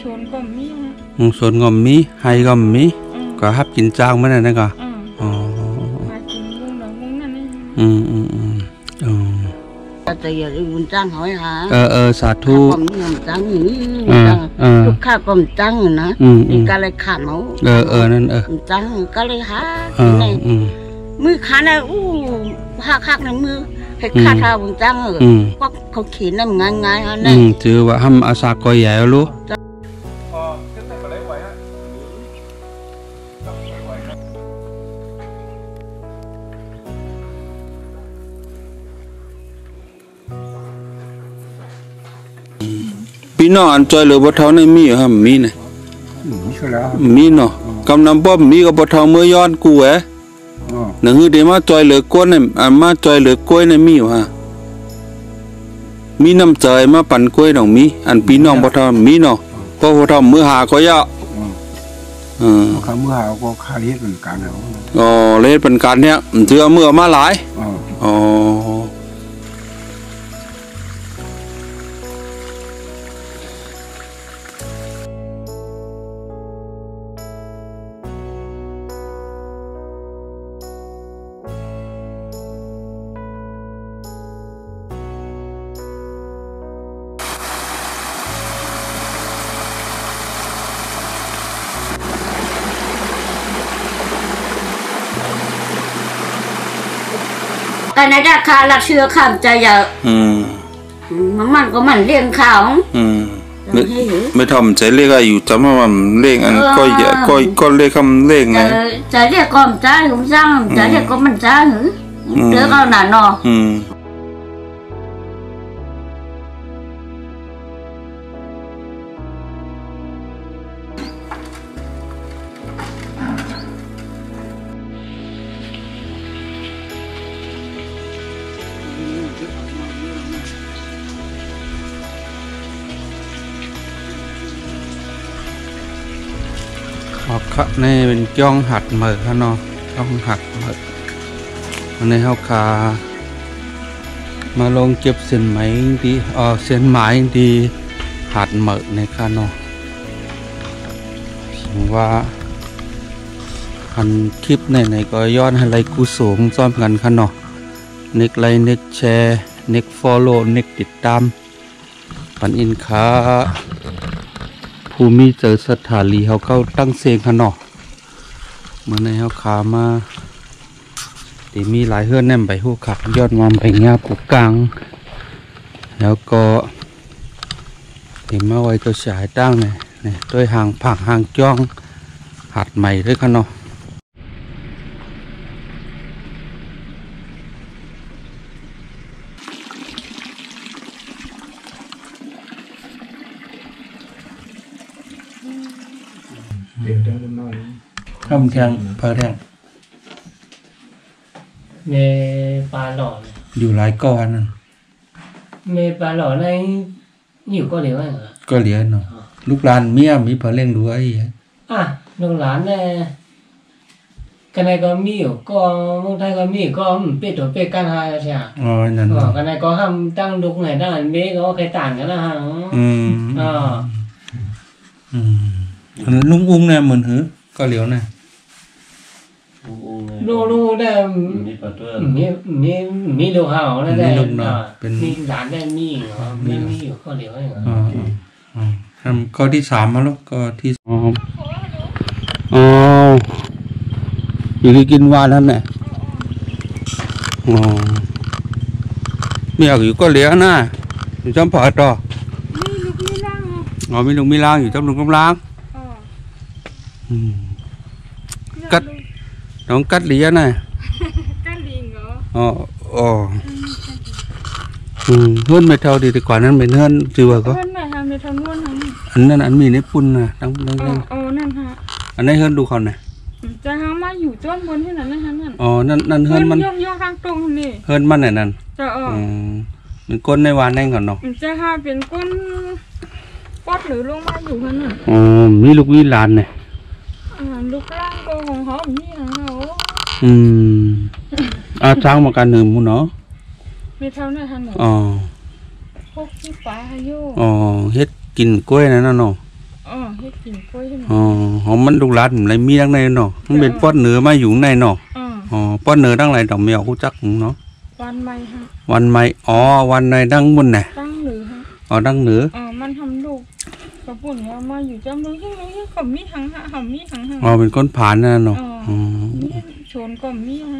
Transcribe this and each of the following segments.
ชนก็มีสวนก็มีไฮก็มีก็ฮับกินจ้างมันนั่นก็อ๋อมากินมุ้งดอกมุ้งนั่นนี่แต่อย่าลืมจ้างหอยหาสาธุผมจ้างลูกค้าก็จ้างนะมีการเลยขาดเนาะนั่นจ้างก็เลยหามือขาเนี่ยหักในมือให้ขาดทางจ้างก็เขาเขียนได้ง่ายๆฮะเนี่ยถือว่าทำอาสาก้อยใหญ่ลูกพี่น้องอันจอยเหลือบ่เท่าในมีอยู่ฮะมีเนี่ยมีเนาะกำนำป้อมมีกับบ่เท่าเมื่อย้อนกูแหวหนังฮือเดมาจอยเหลือก้นเนี่ยมาจอยเหลือกล้วยในมีอยู่ฮะมีน้ำใจมาปั่นกล้วยน้องมีอันพี่น้องบ่เท่ามีเนาะเพราะบ่เท่ามือหาก็ยะข้าเมื่อหาก็คาเลียเป็นการเอาเลียเป็นการเนี่ยเจือเมื่อมาหลายกันนะจ๊ะค่ะรักเชื่อข้ามใจอย่ามันก็มันเลี้ยงข่าวไม่ทำใจเลขอะไรอยู่จำว่ามันเลขอันก็เยอะก็เลขคำเลขไงใจเรียกก็มันใจผมสร้างใจเรียกก็มันใจหรือเลือกเอาหนาหนอครับนี่เป็นจ้องหัดเหมือครับเนาะจ้องหัดเหมือวันนี้เขาขามาลงเก็บเส้นไหมดีเส้นไหมดีหัดเหมือในครับเนาะถึงว่าอันคลิปไหนก็ย้อนให้ไลค์กูสูงซ้อมกันครับเนาะเน็กไลค์เน็กแชร์เน็กฟอลโล่เน็กติดตามปันอินขาภูมิเจอสถานีเขาเข้าตั้งเสียงขนอกเมื่อในเขาขามาตีมีหลายเฮือนแนมไปหูขักยอดมาไปงาปุกกลางแล้วก็ตีมาไว้ตัวสายตั้งเนี่ยด้วยหางผักหางจ้องหัดใหม่ด้วยขนอกทำแทงเพอแทงเมปลาหล่ออยู่หลายก้อนนั่นเมปลาหล่อในอยู่ก็เหลียวเหรอก็เหลียวเนาะลูกหลานเมียมีเพอเล่งด้วยลูกหลานเนี่ยกันไหนก็มีอยู่ก็เมืองไทยก็มีก็เป็ดตัวเป็ดกันหาใช่ไหมนั่นกันไหนก็ห้ามตั้งลูกไหนตั้งอันเมก็ใครต่างกันนะฮะลุงอุ้งเนี่ยเหมือนหือก็เหลียวเนี่ยลูกได้มีลูกห่าวนั่นแหละเป็นมีหลานได้มีเหรอไม่มีอยู่ข้อเดียวเหรอทำข้อที่3มาแล้วก็ที่อยู่ที่กินวานนั่นแหละเมียอยู่ก็เหลียวนะอยู่จำปาต่อมีลูกมีล่างอยู่จำลูกกำลังกัดน้องกัดเหลียน่ะกัดลิงเหรอเฮือนไม่เท่าดีแต่กว่านั้นเป็นเฮือนจือก็เฮือนไหนฮะไม่เท่านู้นอันนั้นอันมีในปุ่นนะตั้งนั่นฮะอันนี้เฮือนดูเขาน่ะจะหามาอยู่จ้วนบนที่นั่นนะฮะนั่นเฮือนมันย่อข้างตรงนี่เฮือนมันไหนนั่นจะเป็นก้นในวานแน่งก่อนเนาะจะหาเป็นก้นปอดหรือลงมาอยู่นั่นน่ะมีลูกวิลานเนี่ยลูกล่างก็ของเขาแบบนี้นะช้างมาการหนึ่งมูเนาะไม่เท่านั้นฮะหนูพวกที่ฟ้าฮายุเฮ็ด กินกล้วยนั่นน่ะเนาะ เฮ็ดกินกล้วยให้มัน อ๋อหอมมันลูกหลานอะไรมีทั้งในเนาะมันเป็นป้อนเหนือมาอยู่ในเนาะอ๋อป้อนเหนือทั้งหลายดอกเมียวกูจักเนาะ วันใหม่ฮะ วันใหม่อ๋อวันในดังบนน่ะ ตั้งหรือฮะ อ๋อดังเหนือ มันทำลูกกระปุ่นเนี่ยมาอยู่จำรู้ที่ก็มีหังฮะหำมีหังฮะ อ๋อเป็นก้นผานนั่นเนาะอ๋อ มีชนก็มีฮะ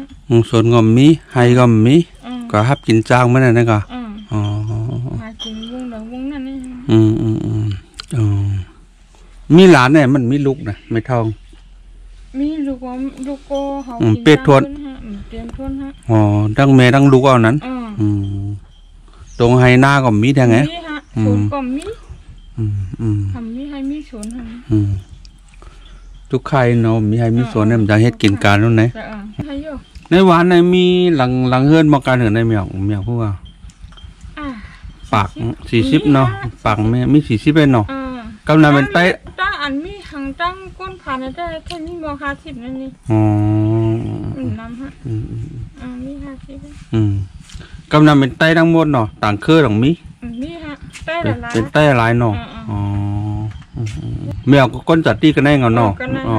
ส่วนก็มีไฮก็มีก็ฮับกินจางมันน่ะนะก็อ๋อ หากินวงเดวงนั่นนี่ อ๋อมีหลานเนี่ยมันมีลูกนะไม่ทอง มีลูกว่าลูกโกเขา เป็ดทวน เตรียมทวนฮะ อ๋อดังแม่ดังลูกเอานั้นตรงไฮหน้าก็มีได้ไง มีฮะชนก็มีทำมีให้มีชนฮะ ทุกใครเนาะมีให้มีส่วนเนี่ยมันจะเฮ็ดกินการนู่นไหน ให้เยอะ ในหวานในมีหลังเฮือนมาการเหือนในเมียวพวกว่าปาก40เนาะปากแม่มี40เป็นเนาะกำลังเป็นไตตั้งอันมีหังตั้งก้นผ่านได้แค่มีม50นั่นนี่น้ำฮะมี50กำลังเป็นไตทั้งหมดเนาะต่างเครือต่างมีฮะไตหลายเป็นไตหลายเนาะอ๋อแมวก็ก้นจัดตีกันได้เงาเนาะอ๋อ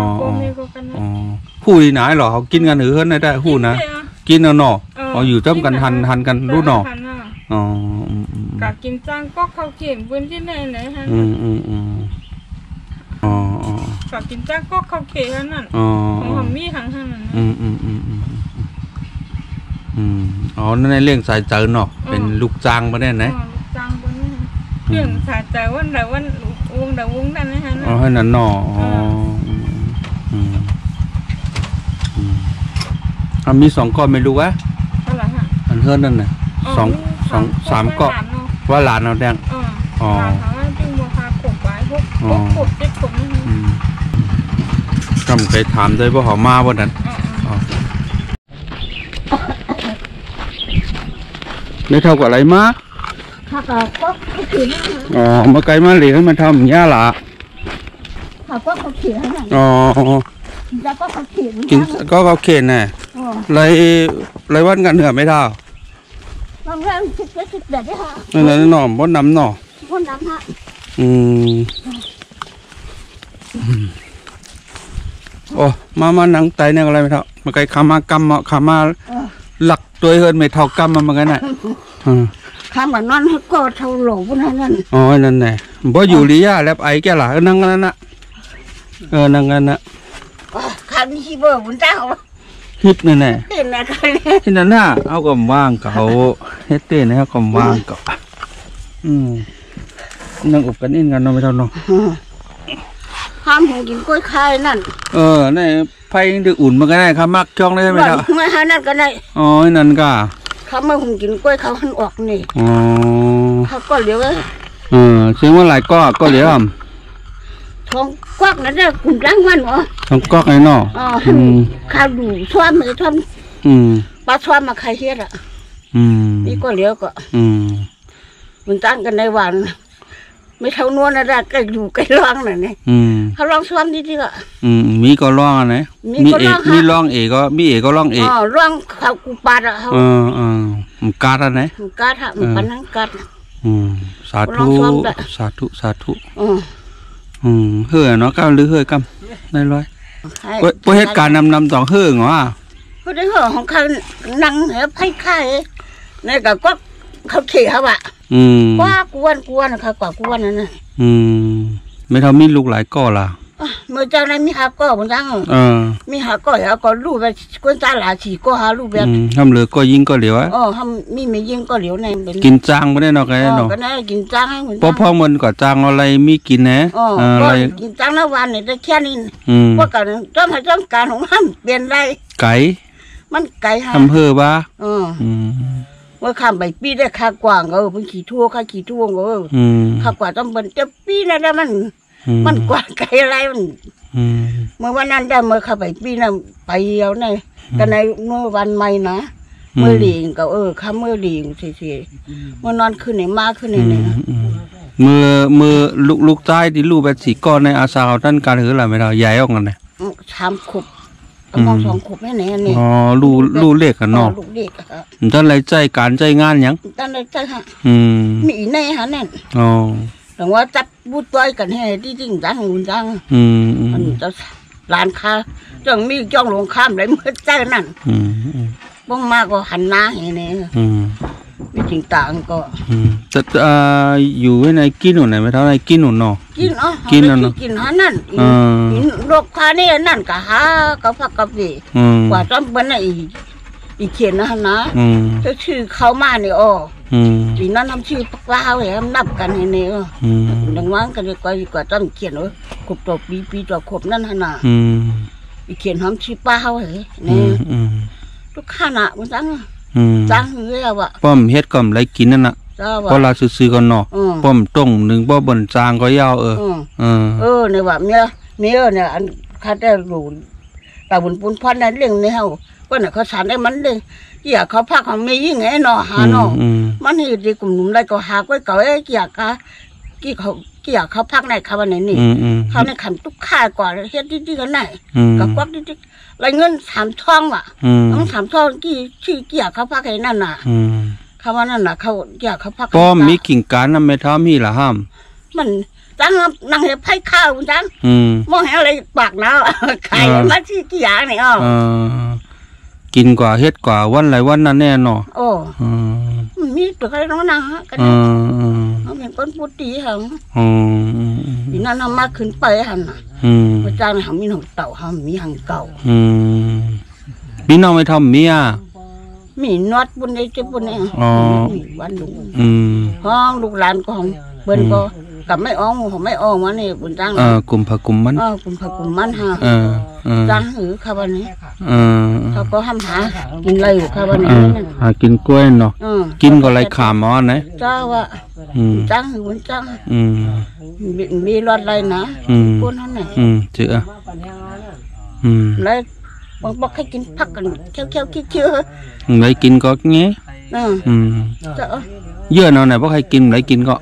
ผู้ที่ไหนหรอเขากินกันหรือเฮือนได้ผู้นะกินเนาะเขาอยู่จ้ำกันหันกันรู้เนาะอ๋อกะกินจังก็เขาเขียนบนที่ไหนฮะอ๋อก ะกินจังก็เขาเขียนนั่นของหอมมีหังนั่นอ๋อนั่นในเรื่องสายเจอเนาะเป็นลูกจางมาได้ไหนลูกจางบนนี้เรื่องสายเจอวันใดวันวงนั่นนะฮะอ๋อให้นั่นเนาะมี2ก้อนไม่รู้วะอันเฮือนนั่นน่ะ3ก้อนว่าหลานเอาแดงอ๋อจึงโมคาขบไว้พวก7ขบนี่จำเคยถามด้วยว่าเขามาบ่นั้นได้เท่ากับอะไรมาถ้าก็เขาเขียนอ๋อมาไกลมาเหลียงมาทำย่าละถ้าก็เขาเขียนอ๋อแล้วก็เขาเขียนกินก็เขาเขียนน่ะไรวันกันเหนือไม่เท่าบางเรื่องคิดแบบนี้ค่ะนั่นหน่อมบนน้ำหน่อฮะโอ้มานั่งไตเนี่ยอะไรไม่เท่ามาไกลขามากำขามาหลักตัวเฮิร์นไม่เท่ากำมาเหมือนกันน่ะข้ามานอนให้ก็เท่าโหลบนนั่นอ๋อนั่นแหละบ่อยู่ลีย่าแล้วไอ้แกล่ะนั่งกันน่ะนั่งกันน่ะข้ามที่เบอร์บนเจ้าฮิปนี่แน่เต้นนะที่นั่นน่ะเอากำว่างเขาเฮ็ดเต้นนะครับกำว่างเขานั่งอบกันอินกันเนาะไม่เท่าเนาะห้ามหุงกินกล้วยไข่นั่นในไฟดึกอุ่นมันก็ได้ครับมักช่องได้ไหมครับไม่หานั่นก็ได้อ๋อนั่นก็เขามาหุงกินกล้วยเขาหันออกนี่เขาก็เหลียวเสียงว่าหลายก็เหลียวท้องกวักนั่นเนี่ยกลุ่มร่างวันเหรอท้องกวักไอ้เนาะข้าวดูท่วมเลยท่วมปลาท่วมมาใครเฮ็ดอ่ะนี่ก็เหลียวก็มันตั้งกันในวันไม่เท่านวลนะได้ก็ดูใกล้ร้องหน่อยเนี่ยเขาร้องซ้อมนิดๆก็มีก็ร้องอะไรมีร้องเอก็มีเอก็ร้องเอร้องเขากูปาดอ่ะเขามันกัดอะไรมันกัดฮะมันปันทั้งกัดสาธุเฮือเนาะก้าวหรือเฮือกำได้ร้อยพวกเหตุการณ์นำต่อเฮือเหรอพวกได้เฮือของเขานั่งเหรอไพ่ไข่เนี่ยก็เขาเขี่ยเขาอะกวนเขากวนนั่นน่ะไม่เท่ามีลูกหลายก่อล่ะเมื่อเจ้านั้นมีหาก่อบนจังมีหาก่อแล้วก็ลูกแบบกวนจ้าหลาฉีก็หาลูกแบบทำเหลือก็ยิงก็เหลียวทำมีไม่ยิงก็เหลียวในเป็นกินจางไม่ได้เนาะแกเนาะก็ได้กินจางให้เหมือนพ่อมันก็จางอะไรมีกินนะอะไรกินจางละวันเนี่ยได้แค่นี้พวกกันต้องการของห้ามเปลี่ยนไรไก่มันไก่ฮะทำเพื่อบ้าว่าข้ามใบปีได้ค่ากว่างเป็นขี่ทั่วค่าขี่ทั่วค่ากว่าต้องเป็นเจ้าปีนั่นแล้วมันกว่าไก่อะไรมันเมื่อวันนั้นได้เมื่อข้าใบปีนั่นไปเดียวในกันในเมื่อวันใหม่นะเมื่อหลีงก็ข้าเมื่อหลีงเฉยๆเมื่อนอนขึ้นไหนมาขึ้นไหนเมื่อลูกใต้ที่ลูกแบบสีก้อนในอาสาเขาท่านการหืออะไรไม่ได้ใหญ่ออกกันเลย3 ขวบมอง2 ขวบแค่ไหนนี่อ๋อลูกเล็กกันเนาะลูกเล็กท่านไรใจการใจงานยังท่านไรใจฮะมีในฮะนั่นอ๋อแต่ว่าจับ บูต้อยกันให้ที่จริงจังหุ่นจังมันจะร้านค้าจังมีจ้องลงข้ามเลยเมื่อใจนั่นบ้องมากก็หันหน้าอย่างนี้วิจริงต่างก็จะอยู่ไว้ในกินหนุนไหนไม่เท่าไรกินหนุนเนาะกินกินหานั่นโรคคาเนี่ยนั่นก็หาก็พักกะปิกว่าจำเป็นอีเขียนนะนะจะชื่อเขามาเนี่ยปีนั้นทำชื่อปลาเหรอนับกันเนี่ยดังนั้นก็เลยกว่าจำเขียนว่าครบตัวปีตัวครบนั่นฮะนะอีเขียนทำชื่อปลาเหรอเนี่ยทุกข้านะมันจังเฮ้ยว่ะป้อมเฮ็ดก่อมไรกินนั่นน่ะพอเราซื้อกันเนาะป้อมต้งหนึ่งป้อมบนจางก็ยาวเนี่ยว่าเมียเนี่ยอันข้าได้รู้แต่บุญปุนพันนั่นเรื่องเนี่ยก็เนี่ยเขาสานได้มันเลยเกี่ยเขาพักของไม่ยิ่งไงเนาะหาเนาะมันนี่ดีกลุ่มหนุ่มได้ก็หาไว้เก่าเกี่ยเขาพักในเขาวันไหนนี่เขาในขันทุกข่ายกว่าเฮ็ดที่กันไหนกับกวักที่ไรเงิน3 ท่องว่ะต้อง3 ท่องชื่อเกี่ยเขาพักไอ้นั่นน่ะเขาว่านั่นน่ะเขาเกี่ยเขาพักป้อมมีกิ่งการน้ำไม่ท้ามีละห้ามมันจังนั่งเห็บไผ่ข้าวจังมองเห็นอะไรปากน้าไข่มาชื่อเกี่ยนี่กินกว่าเฮ็ดกว่าวันไรวันนั้นแน่นอนมันมีตัวใครน้องนางกันเขาเป็นคนพูดดีเหรอปีนั้นทำมาขึ้นไปหันน่ะพระเจ้าเนี่ยเขามีหางเต่าเขามีหางเก่าพี่น้องไม่ทำเมียมีนวดบุญได้เจ็บบุญเนี่ยมีวันลุงห้องลูกหลานก็ของเบิ้ลก็กับไม่อ้องของไม่อ้องมาเนี่ยบุญจ้างกลุ่มผักกลุ่มมันกลุ่มผักกลุ่มมันฮะจ้างหือข้าววันนี้เขาก็ห้ามหากินอะไรอยู่ข้าววันนี้หากินกล้วยเนาะกินก็ไรขามอนนะจ้าว่าจ้างหือบุญจ้างมีรอดอะไรนะคนนั้นไหนเจือแล้วบอกให้กินผักกันเคี้ยวเชื่อไรกินก็เงี้ยเยอะเนาะไหนบอกให้กินไรกินก็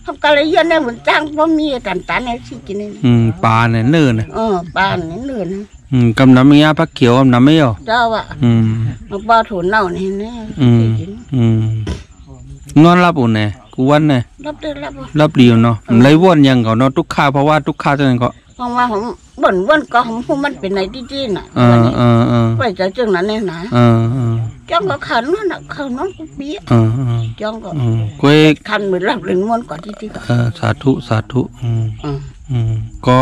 ทำอะไรเยอะเนี่ยเหมือนจ้างเพราะมีตันเนี่ยที่กินนี่ปลาเนี่ยเนื้อเนี่ยปลาเนี่ยเนื้อนะกำน้ำมียาผักเขียวกำน้ำไม่เอาเจ้าอ่ะมันปลาถั่วเน่าเนี่ยเนี่ยนอนรับอุ่นเนี่ยกูวันเนี่ยรับเรียวเนาะไรวนยังเขาเนาะทุกข้าเพราะว่าทุกข้าจะนั่นก็เพราะว่าผมบ่นก็ผมพูดมันเป็นไหนที่น่ะไปจะจึงนั้นเนี่ยนะจ้องก็ขันนั่นน่ะขันนั่นกูเบี้ยจ้องก็ขันเหมือนหลับเล่นม้วนก่อนที่สาธุก็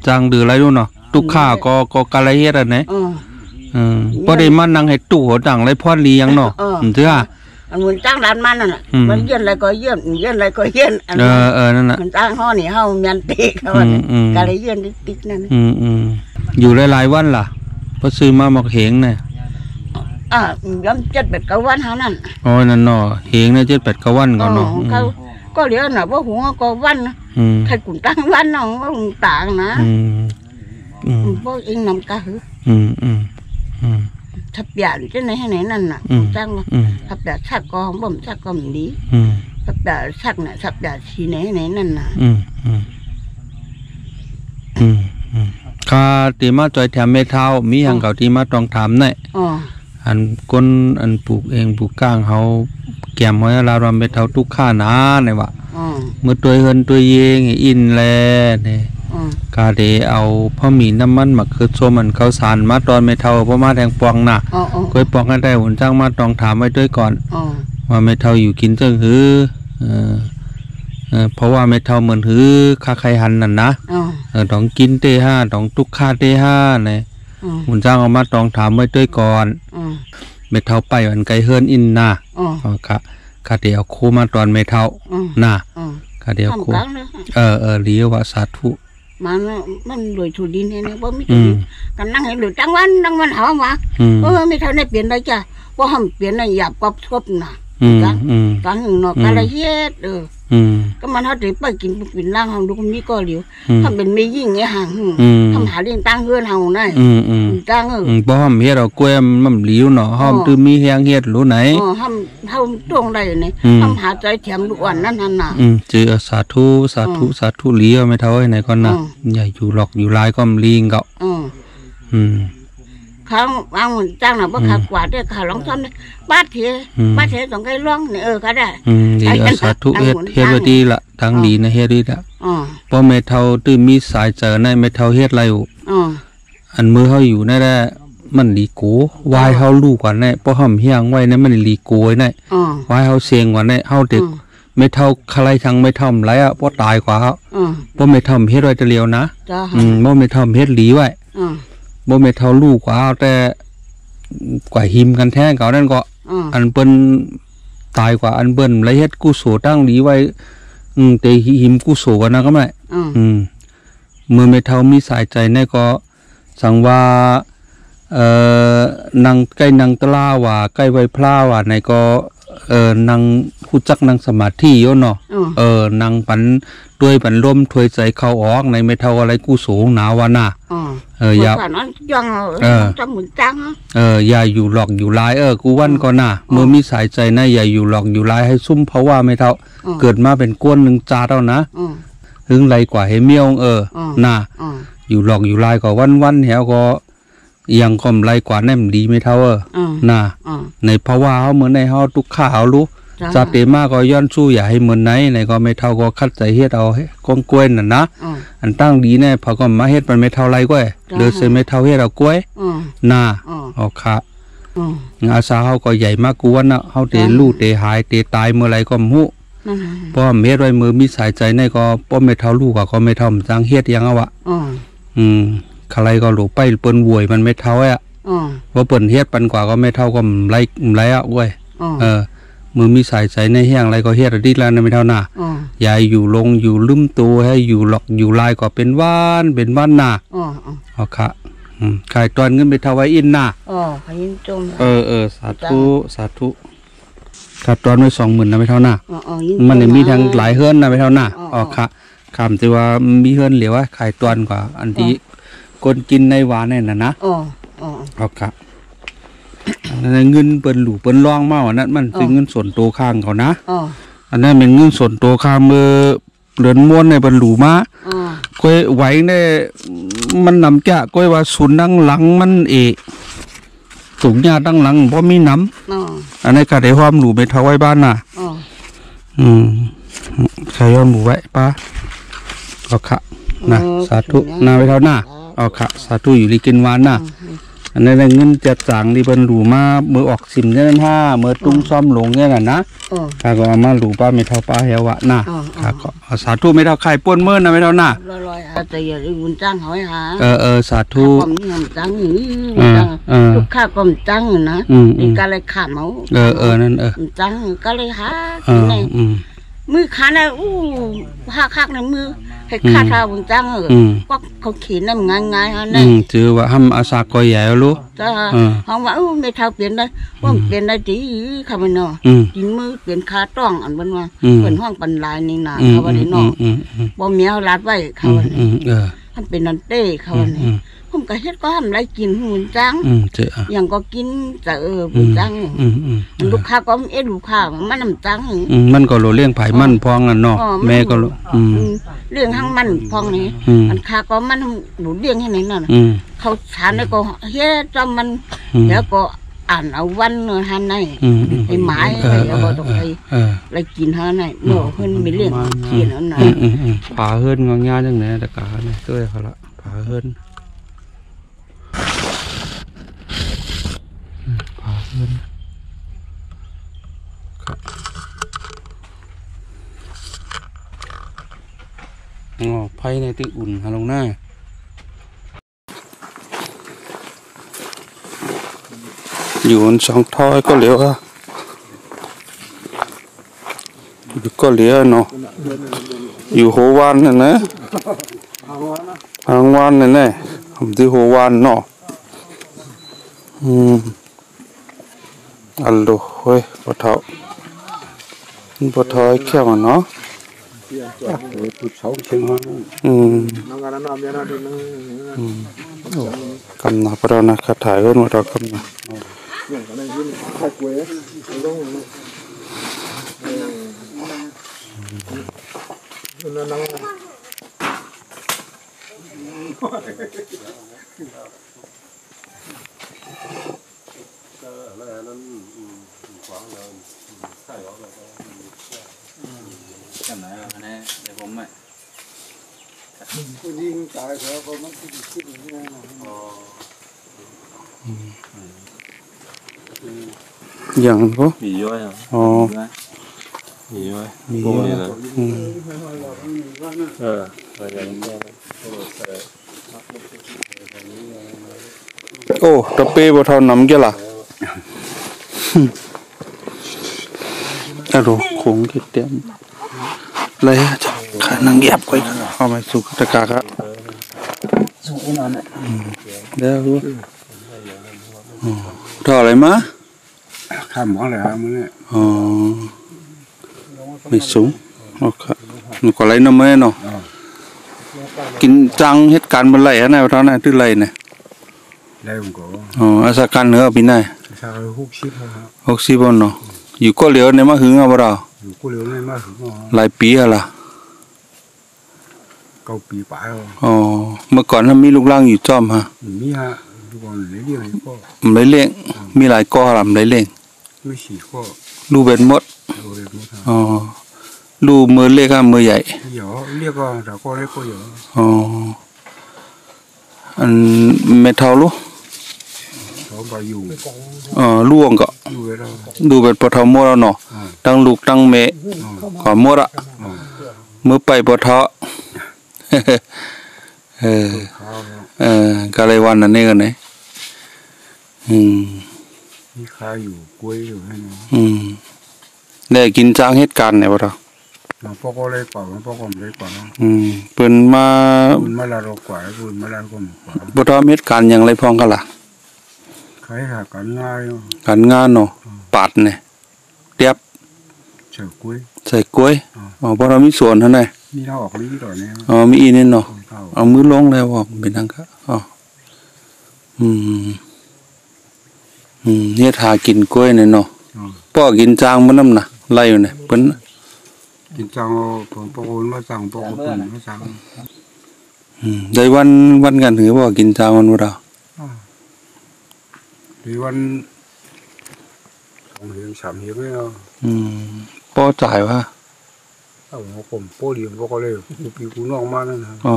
จังดื้อไรดูเนาะทุกข้าก็กะไรเฮ็ดอะไรเนี่ยพอได้มานั่งให้ตู้หัวดังไรพ่อเลี้ยงเนาะเจ้าเหมือนจ้างร้านมันน่ะมันเยี่ยนอะไรก็เยี่ยนอะไรก็เยี่ยนนั่นน่ะมันจ้างห่อนี่เฮาเมียนตีเขากะไรเยี่ยนติ๊กนั่นอยู่หลายวันล่ะพอซื้อมาหมกเหงเนี่ยย้ำ7-8 วันหานั่นนั่นเนาะเหงเนี่ย7-8 วันก่อนเนาะก็เหลือน่ะว่าหัวก็วันใครกุ่นตั้งวันน้องว่าต่างนะพวกเองนำกะหือทับยาหรือจะไหนให้ไหนนั่นน่ะจังทับยาชักก็ของบ่มชักก็มีดีทับยาชักน่ะทับยาชีไหนนั่นน่ะข้าตีมาจอยแถมเมทัลมีอย่างเก่าตีมาตองถามเนี่ยอันก้นอันปลูกเองปลูกก้างเขาแก้มหอยลารวมเมทัลทุกข้านะเนี่ยวะเมื่อตัวเฮินตัวเยงอินแลเนี่ยกาเดเอาพ่อมีน้ำมันหมักคือโซมันเขาสารมาตอนไม่เท่าเพราะมาแทงปองน่ะก้อยปองกันได้หุ่นจ้างมาตองถามไว้ด้วยก่อนว่าไม่เท่าอยู่กินจังหือเพราะว่าไม่เท่าเหมือนหือข้าใครหันนั่นนะต้องกินT5ต้องตุกค่าT5เนี่ยหุ่นจ้างเอามาตองถามไว้ด้วยก่อนไม่เท่าไปวันไกลเฮิร์นอินน่ะกาเดเอาโคมาตอนไม่เท่าน่ะกาเดียวกูเลี้ยวว่าสาธุมันรวยถูดินเนี่ยเพราะไม่ถูดินกันนั่งให้หลุดจังวันหามาไม่เท่าได้เปลี่ยนได้จ้ะเพราะห้ามเปลี่ยนในหยาบกับทบน่ะกันหนึ่งเนาะกันอะไรเฮ็ดก็มันเขาถือไปกินปิ่นล่างห้องดูคนนี้ก็เหลียวทำเป็นไม่ยิ่งไงห่างทำหาเรื่องตั้งเฮือนเฮาได้ตั้งบ่ห้ามเฮ็ดเอากล้วยมันเหลียวเนาะห้ามตื้อมีแหงเฮ็ดรู้ไหนห้ามตรงได้เนี่ยห้ามหาใจแถมลูกอ่อนนั่นน่ะเจอสาธุเหลียวไม่เท่าไหนก่อนนะอย่าอยู่หลอกอยู่ลายก็มลิงเกาะเขาเอาจ้างหน่ะบ่ขากวาดได้ขาลองซ้ำบาดเทต้องไก่ร้องเนี่ยก็ได้ดีสาธุเฮ็ดไว้ดีละทางดีนะเฮ็ดดีละ พอเมทัลตื้อมีสายเจอในเมทัลเฮ็ดอะไรอยู่อันมือเขาอยู่นั่นแหละมันลีโกวายเขาลูกกว่าเนี่ยเพราะห่มเฮียงไว้เนี่ยมันลีโกไว้เนี่ยวายเขาเสียงกว่าเนี่ยเขาเด็กไม่เท่าใครทางไม่ทำไรอ่ะเพราะตายกว่าเขาเพราะไม่ทำเฮ็ดไว้จะเลียวนะเพราะไม่ทำเฮ็ดหลีไว้เพราะไม่เท่าลูกกว่าแต่กว่าหิมกันแท้เขานั่นก็อันเปิ้นตายกว่าอันเปิ้นไรเฮ็ดกุศลตั้งหลีไว้แต่หิมกุศลกันนะก็ไม่เมื่อไม่เท่ามีสายใจเนี่ยก็สังว่านางใกล้นางตลาว่าใกล้ไวพลาว่าในก็นางผู้จักนางสมาธิโยเนาะนางปันด้วยปันร่วมถวยใจเข้าออกในไม่เท่าอะไรกู้สูงหนาวาน่ะอย่าอย่าอยู่หลอกอยู่ลายกูวันก็น่ะเมื่อมีสายใจนะอย่าอยู่หลอกอยู่ลายให้ซุ่มเพราะว่าไม่เท่าเกิดมาเป็นก้นหนึ่งจาเท่านะหึงไรกว่าให้เมียวน่ะอยู่หลอกอยู่ลายก็วันแหวก็ยังคอมไรกว่าแน่มดีไม่เท่าน่ะในภาวะเขาเหมือนในเขาทุกข้าเขารู้จัดเตมาก็ย้อนสู้อย่าให้เหมือนไหนในก็ไม่เท่าก็คัดใจเฮ็ดเอากองกล้วยน่ะนะอันตั้งดีแน่พอก็มาเฮ็ดมันไม่เท่าไรก็เดือดเสียไม่เท่าเฮ็ดเอากล้วยน่ะเอาค่ะอาสาเขาก็ใหญ่มากกว่านะเขาเตะลู่เตะหายเตะตายเมื่อไรก็มุเพราะเฮ็ดไว้มือมีสายใจในก็ป้อไม่เท่าลูกก็ไม่เท่าจังเฮ็ดยังเอาวะใครก็หลูไปเปิ้นวยมันไม่เท่าว่าเปิ้นเฮ็ดปันกว่าก็ไม่เท่าก็ไรอ่ะเว้ยมือมีสายใจในแห้งอะไรก็เฮ็ดดีแล้วนะไม่เท่าน่ะอย่าอยู่ลงอยู่ลืมตัวให้อยู่หลอกอยู่ลายก็เป็นว่านน่ะอ๋อค่ะขายตอนเงินไปเท่าไว้อินน่ะขายอินจมสาธุขาดตอนไว้20,000นะไม่เท่าน่ะมันมีทางหลายเฮือนนะไม่เท่าน่ะอ๋อค่ะคำที่ว่ามีเฮือนเหลียวขายตอนกว่าอันที่คนกินในหวานเนี่ยนะอ๋อค่ะเงินเปิ้นหลูเปิ้นร่องมากนั้นมันคือเงินส่วนตัวข้างเขานะอันนั้นเป็นเงินส่วนตัวข้างเมื่อเดือนม้วนในเปิ้นหลูมาก้อยไหวเนี่ยมันนำจะก้อยว่าศูนย์ดังหลังมันสูงยาดังหลังเพราะมีน้ำอันนี้ก็ได้ความหลูไปเท่าไว้บ้านน่ะใครยอมหลูไว้ป้าเอาค่ะนะสาธุนาไปเท่าหน้าเอาค่ะสาธุอยู่ลีกินวานน่ะอันนี้เงินจัดจางที่เป็นหลูมาเมื่อออกสิมเนี่ยผ้าเมื่อตุ้งซ้อมหลงเนี่ยนะข้าก็เอามาหลูป้าไม่เท่าป้าเหี่ยวะน่ะข้าก็สาธุไม่เท่าใครป้วนเมื่อนะไม่เท่าน่ะแต่อย่าได้บุญจ้างเขาให้หาสาธุจ้างลูกค้าก็จ้างนะอีกอะไรขาดเมานั่นจ้างก็เลยหามือขาเนี่ยหักในมือให้ข้าทาบุญจังก็เขาเขียนนั่นง่ายๆฮะเนี่ยจือว่าทำอาสาก็ใหญ่รู้จ้าเขาว่าไม่เท่าเปลี่ยนได้ว่าเปลี่ยนได้จีค่ะมันเนาะกินมือเปลี่ยนขาต้องอันเป็นว่าเป็นห้องปันลายนี่นาเขาว่าได้เนาะบ่เมียวรัดไว้เขาว่าทำเป็นนันเต้เขาว่านี่ผมก็เฮ็ดก็ทำไรกินบุญจังอย่างก็กินจะบุญจังลูกค้าก็ลูกค้ามันน้ำจังมันก็โลเลี้ยงไผ่มันพองอ่ะเนาะแม่ก็เลี้ยงทั้งมันพองนี่มันค้าก็มันหนูเลี้ยงให้ไหนนั่นเขาทานแล้วก็เฮ็ดจำมันแล้วก็อ่านเอาวันเนื้อหันในไอ้ไม้แล้วก็ต้องไปกินหันในเมื่อเพิ่นไม่เลี้ยงเขียนอันไหนผาเฮิรนงงาจังไหนตะกาเนี่ยช่วยเขาละผาเฮิรนไพ่ในที่อุ่นฮะลงหน้าอยู่บนสองท่อก็เหลียวอ่ะอยู่ก็เหลียวเนาะอยู่โหวานนั่นนะทางวานนั่นแหละผมที่โหวานเนาะอัลโหลเฮ้ยปะเท้าปะเท้าแค่มันเนาะกำนับเรานะขัดถ่ายกันมาเรากำนับกันไหนอันนี้เดี๋ยวผมไม่ ผู้ยิงตายแล้วก็มันคิดอย่างนี้นะ อย่างก็ มีย้อยอ่ะ อ๋อ มีย้อย มี พวกนี้ เย นะ อะอืม อะไรอย่างเงี้ย โอ้ตะเป้บ่เท่าน้ำแกล่ะอะโหคงคิดเต็มเลยอะจ้ะขานังแยบไว้เอาไปสุกตะกากะเดี๋ยวรู้เท่าอะไรมา ข้ามหมอเลยฮะมันเนี่ย อ๋อไม่สูงโอเคหนูก็ไรน้ำเมย์เนาะกินจังเหตุการณ์มันไหลอะนะเท่านั้นตื้อไหลเนี่ย ได้ผมก็ อ๋ออาสาการเหนือปีไหน ชาวฮุกชิปครับ 60บ่เนาะอยู่ก็เหลียวในมาหึงเอาบ่ล่ะ อยู่กูเหลียวเลยมากถึง หลายปีอะล่ะ 9 ปีป่า อ๋อเมื่อก่อนถ้ามีลูกล่างอยู่จอมฮะ มีฮะทุกคนเรียกก็ มันได้เลี้ยงมีหลายก้อล่ะมันได้เลี้ยง ไม่ฉีก็ ลูกเบ็ดหมด โดยหมดฮะ อ๋อลูกมือเล็กอะมือใหญ่ เดี๋ยวเรียกก็แต่ก็เรียกก็เดี๋ยว อ๋ออันเมทัลลูก เขาไปอยู่ ล่วงก็ อยู่แล้ว ดูเบ็ดปะเทาหมดแล้วเนาะตั้งลูกตั้งเมะก็หมดอะมือไปปะเทาเออ ข้าว ก็เลยวันนั้นนี่กันเนี่ยอืม มีข้าวอยู่กล้วยอยู่ให้นะ อืมได้กินจ้างเหตุการณ์ไหนบ่เท่า น้องพ่อก็เลยกว่าน้องพ่อก็เลยกว่า อืมเปิ้นมา คุณมาลาเรากว่าคุณมาลาก็กว่า บ่ทำเหตุการณ์หยังไรพ้องกันล่ะ ใครหากันง่าย การงานเนาะปาดเนี่ยเตียบ เฉยกล้วย ใส่กล้วยอ๋อบ่ทำมีสวนเท่านั้น นี่เราออกนี้ต่อเนี่ย อ๋อมีอีนี่เนาะ เข้า เอามือลงแล้วบอกเป็นทางก็อ๋ออืมเฮ็ดหากินกล้วยเนี่ยเนาะป้อกินจางมันนำน่ะไล่อยู่เนี่ยเพิ่น กินจังผมปกติมาสั่งปกติมาสั่ง ได้วันกันหือบ่กินจางมันบ่ดา หรือวัน2 เดือน3 เดือนไม่เอา ป้อจ่ายว่า เอาผมโปเดียมก็เลยกูปีกูน้องมานั่นนะ อ๋อ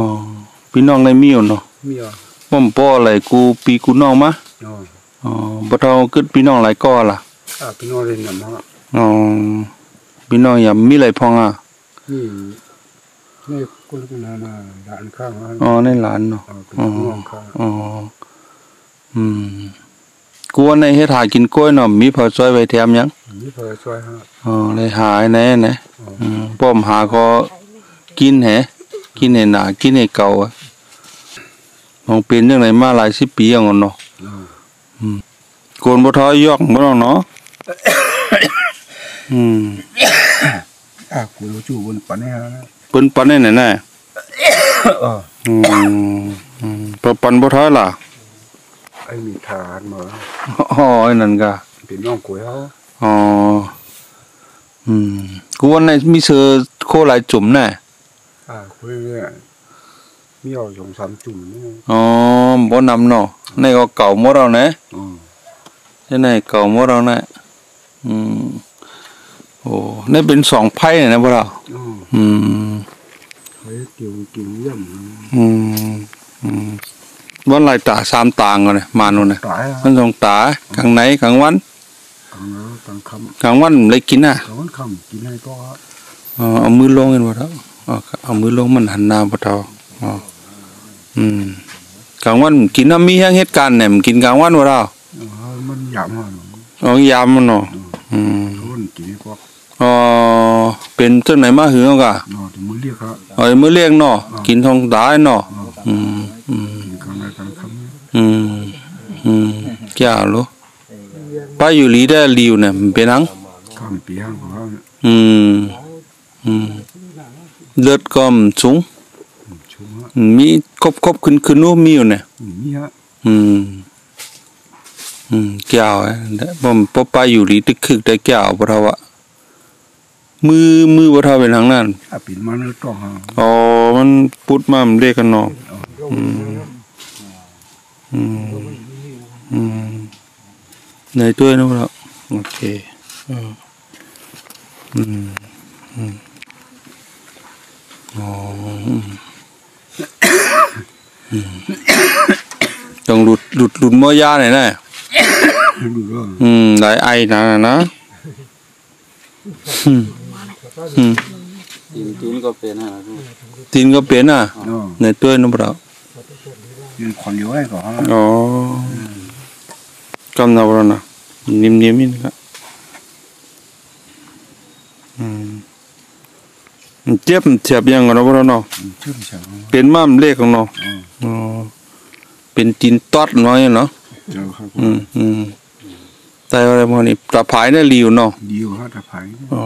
พี่น้องในมีอยู่เนาะ มีอ่ะ ป้อมป้ออะไรกูปีกูน้องมา อ๋อ อ๋อบ่เท่าคึดพี่น้องหลายก้อล่ะ พี่น้องเล่นน้ำฮะ อ๋อพี่น้องอย่ามีหลายพองอ่ะ นี่คนนานาด่านข้างฮะ อ๋อในหลานเนาะ เป็นน้องข้าง อ๋อกูว่าในเฮ็ดหากินกล้วยเนาะมีพอซอยไว้แถมยัง นี่พอช่วยฮะ อ๋อเลยหาไอ้ไหนนะป้อมหาก็กินแหกินให้หนากินให้เก่าอ่ะมองเป็นจังไดมาหลาย10 ปีอย่างเนาะโกนบ่ทอยอกบ่เนาะ กูรู้จู่บนปันนี่ฮะ เปิ้นปันได้ไหนปันบ่ทอยล่ะ ไอ้มีฐานมา อ๋อไอ้นั่นก็ เป็นน้องกูเขา อ๋อกูว่าในมีเสือโคหลายจุ่มแน่ คุยเนี่ยมีเอา2-3 จุ่มนี่ อ๋อบ่นำเนาะในก็เก่าหมดแล้วนะใช่ไหนเก่าหมดแล้วนะโอ้นี่เป็น2 ไพ่นะพวกเราเฮ้ยเกี่ยวเยี่ยม วันหลายตา3 ต่างกันเนี่ยมาโน่นน่ะ ตาย มัน2 ตากลางไหนกลางวัน กลางค่ำ กลางวันเลยกินน่ะ กลางวันค่ำกินให้ก็ เอามือลงกันบ่เท่าเอามือลงมันหันหน้าบ่เท่าอ๋อกลางวันกินมีเหตุการณ์เนี่ยกินกลางวันบ่เท่า มันหยาบฮะ อ๋อยามมันเนาะคนกินให้ก็ อ๋อเป็นจังไหนมาหือเอากะ ถึงมื้อเรียกครับ มื้อเลี้ยงเนาะกินทองตายเนาะกลางวันกลางค่ำ แก่โลไปอยู่ลีได้ลีอยู่เนี่ยเป็นหัง ค่ำปีห้างของเขา เลือดก็สูง ชุ่มฮะ มีครบขึ้นนู้มีอยู่เนี่ย มีฮะ แก่ผมปไปอยู่ลีตึกคึกได้แก่บ่เท่าอะมือบ่เท่าเป็นทางนั้น ปิดมาเนื้อต้องฮะ อ๋อมันปุดมามันเรียกกันเนาะในตัวนะพวกเราโอเคอ๋อ ต้องหลุดมอยาหน่อยนะ ดูด้วย หลายไอนะตีนก็เป็นอ่ะในตัวนู้นเปล่า ยืนคนเดียวไอ้ก่อน อ๋อกำนับแล้วนะนิ่มๆนี่ครับเจ็บยังกันนะพวกเราเนาะเป็นม้ามเล็กของเนาะอ๋อเป็นตีนตอดน้อยเนาะแต่อะไรพวกนี้ตาผายเนี่ยรีวเนาะ ดีกว่าตาผาย อ๋อ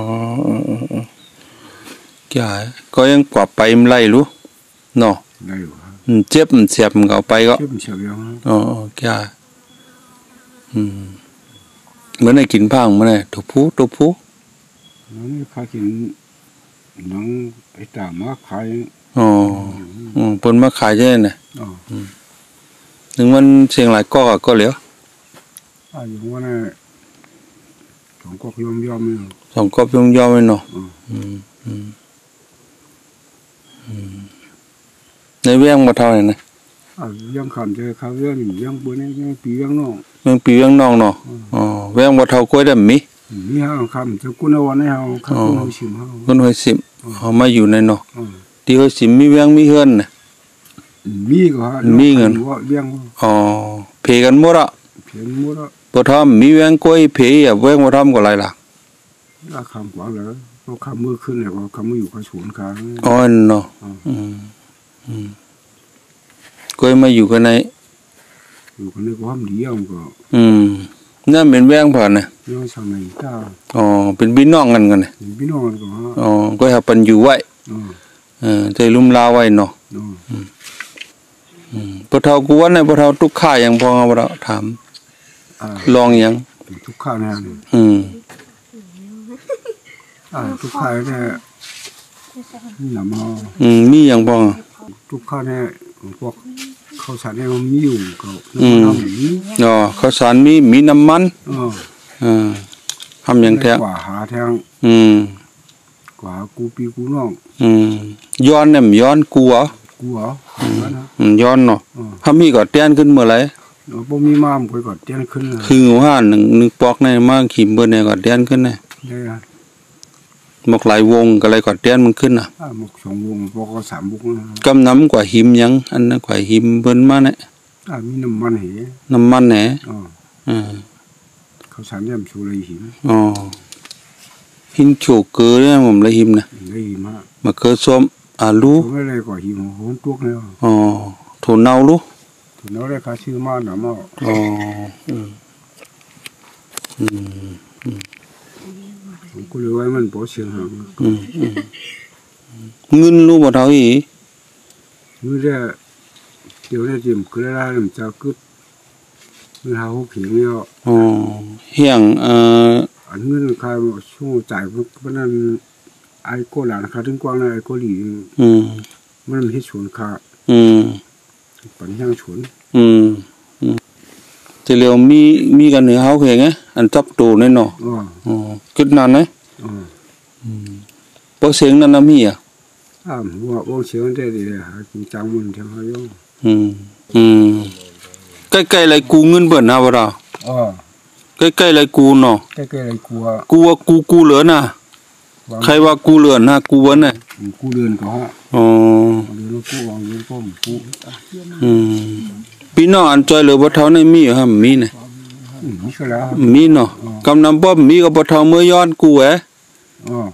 แก่ก็ยังปรับไปมันไล่รู้เนาะ ได้อยู่ครับ เจ็บเสียบมันเอาไปก็ เจ็บยัง อ๋อแก่เหมือนในกินพังมาเนี่ยตัวผู้นี่พากินน้องไอ้ตามาขาย อ๋อปนมาขายใช่ไหมถึงมันเชียงรายก็เหลียว อยู่ว่าเนี่ยสองก๊อกย่อมเลย สองก๊อกย่อมเลยเนาะในเวียงมาเท่าไหร่นะ ย่างขำเจอข้าวเวียงย่างบนนี้ย่างปีย่างนอก เวียงปีเวียงนองเนาะอ๋อเวียงมาเท่ากล้วยได้มี มีห้าคำจะกุ้นวันให้เฮาข้าวกุ้นเฮาชิมเฮา คนหัวสิบเขามาอยู่ในเนาะที่หัวสิบมีเวียงมีเฮือนนะ มีก็ฮะมีเงินว่าเลี้ยง อ๋อเพกันหมดอ่ะ เพียงหมดอ่ะ พอทำมีเวียงกล้วยเพอ่ะเวียงมาทำก็ไรล่ะ ราคากว่าเลยก็คำมือขึ้นเลยก็คำมืออยู่กับสวนกลาง อ๋อเนาะกล้วยมาอยู่กันใน อยู่กันในความดีอ่ะก็ นั่นเป็นเวียงผ่านนะ ย่อสั่งไหนก้า อ๋อเป็นพี่น้องกันนะ พี่น้องก็ฮะ อ๋อก็หาปันอยู่ไว้ใจลุ่มลาไว้เนาะพอเท่ากูว่าในพอเท่าทุกข่ายังพอเราถามลองยัง ทุกข้าวเนี่ยทุกข้าวเนี่ยหนำเอามีอย่างพอ ทุกข้าวเนี่ยพวกข้าวสารเนี่ยมันมีอยู่ก็น้ำมี อ๋อข้าวสารมีน้ำมันทำอย่างแท้ กว่าหาแทงกว่ากูปีกูน้องย้อนเนี่ยย้อนกูเหรอ กูเหรอย้อนเนาะถ้ามีก็เตี้ยนขึ้นเมื่อไร บ่มีม้ามก็เตี้ยนขึ้นคือว่าหนึ่งปอกในมาขีมเบอร์เนี่ยก็เตี้ยนขึ้นเนี่ยหมกหลายวงก็เลยก็เตี้ยนมันขึ้นอ่ะหมกสองวงปอกก็สามวงกำน้ำกว่าหิมยังอันนั้นกว่าหิมเบิ้นมาเนี่ยมีน้ำมันเหรน้ำมันแหนเขาสารเนี่ยชูเลยหิมอ๋อหินโฉกเกลือเนี่ยผมเลยหิมนะเลยหิมฮะมาเกลือส้มลูไม่เลยกว่าหิมโหนตัวเนี่ยอ๋อถั่วเน่าลูถั่วเน่าได้ค่าชื่อมาหนามาอ๋อผมก็เลยไว้มันปอเสียงหางเงินรู้บ่เท่าอีเงินได้เดี๋ยวได้จิมก็ได้มันจะกึดเงินหาหกเขียงเนี่ยอ๋อเฮียงอันเงินค่าช่วงจ่ายเพราะนั้นไอ้โกหลานค่าถึงกว้างนะไอ้โกหลีมันให้ชวนค่าปัญญาชวนจะเรียวมีกันเหนือเฮาเห็นไงอันจับตูในเนาะอ๋อคิดนานไหมพอเสียงนั้นมีอ่ะว่าเสียงได้ดีหากินจังมันทางเขาอยู่ใกล้ๆไรกูเงินเบิ่นนะบ่ดาใกล้ๆไรกูเนาะใกล้ๆไรกูเหลือน่ะใครว่ากูเหลือน่ะกูวะน่ะกูเดือนก็ฮะอ๋อเดือนกูวางเดือนก็กูพี่น้องอันจอยเหลือบ่เท่าในมีฮะมีน่ะมีเนาะกำนำบ่มีก็บ่เท่าเมื่อย้อนกูแห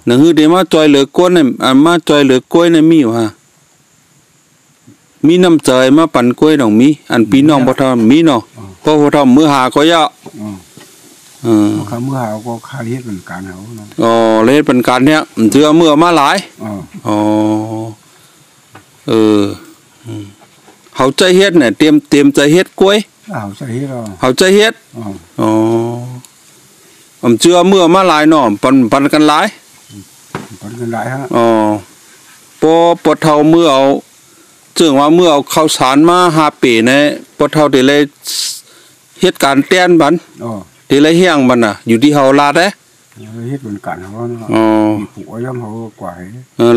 นั่นคือเดี๋ยวมาจอยเหลือก้นเนี่ยมาจอยเหลือกล้วยเนี่ยมีอยู่ฮะมีน้ำใจมาปั่นกล้วยดอกมีอันพี่น้องบ่เท่ามีเนาะเพราะบ่เท่ามือหาก็ยะข้ามือหาก็ค่าเฮ็ดเป็นการเฮาเนาะอ๋อเฮ็ดเป็นการเนี่ยเถื่อเมื่อมาหลายอ๋อเฮาใจเฮ็ดเนี่ยเตรียมใจเฮ็ดกล้วยใจเฮ็ดเฮาใจเฮ็ดอ๋อเชื่อเมื่อมาหลายเนาะปันกันหลายฮะอ๋อปอเท่าเมื่อเอาจึงว่าเมื่อเอาข้าวสารมาหาปีเนี่ยปอเท่าได้เลยเหตุการณ์เตี้ยนบันได้เลยเฮียงบันน่ะอยู่ที่เฮาลาดเด้เฮ็ดเป็นการเฮาเนาะมีผู้ย่ำเฮากว่า